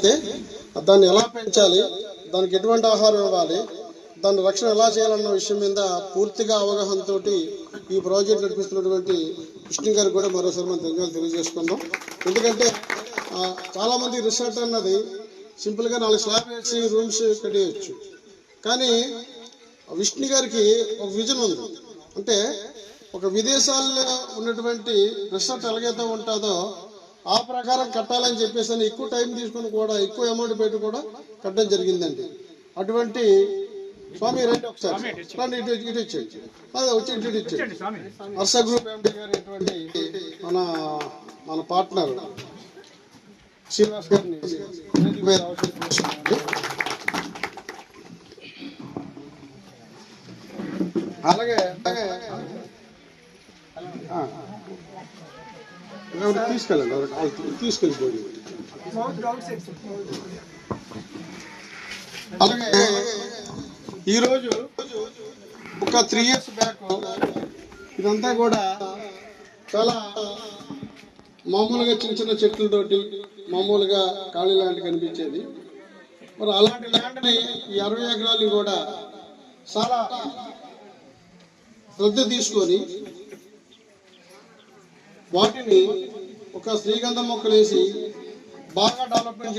అయితే దాన్ని ఎలా పెంచాలి, దానికి ఎటువంటి ఆహారం ఇవ్వాలి, దాని రక్షణ ఎలా చేయాలన్న విషయం మీద పూర్తిగా అవగాహనతో ఈ ప్రాజెక్ట్ నడిపిస్తున్నటువంటి విష్ణు గారికి కూడా మరోసారి మనం ధన్యవాదాలు తెలియజేసుకుందాం. ఎందుకంటే చాలామంది రిసార్ట్ అన్నది సింపుల్గా 4 స్లాబ్ వేసి రూమ్స్ కట్టేయచ్చు. కానీ విష్ణు గారికి ఒక విజన్ ఉంది. అంటే ఒక విదేశాల్లో ఉన్నటువంటి రిసార్ట్ ఎలాగైతే ఉంటుందో ఆ ప్రకారం కట్టాలని చెప్పేసి ఎక్కువ టైం తీసుకుని కూడా ఎక్కువ అమౌంట్ పెట్టి కూడా కట్టడం జరిగిందండి. అటువంటి స్వామి రండి ఒకసారి రండి, ఇటు ఇచ్చేయండి, వచ్చి ఇటు ఇచ్చేయండి. హర్ష గ్రూప్ ఎండి గారు ఇటువంటి మన పార్ట్నర్ శ్రీనివాస్ గారిని అలాగే తీసుకెళ్ళిపోయింది. అలాగే ఈరోజు ఒక 3 years బ్యాక్ ఇదంతా కూడా చాలా మామూలుగా చిన్న చిన్న చెట్లతోటి మామూలుగా ఖాళీ ల్యాండ్ కనిపించేది. మరి అలాంటి ల్యాండ్ని ఈ 60 ఎకరాలు కూడా చాలా శ్రద్ధ తీసుకొని వాటిని ఒక శ్రీగంధం మొక్కలు వేసి బాగా డెవలప్మెంట్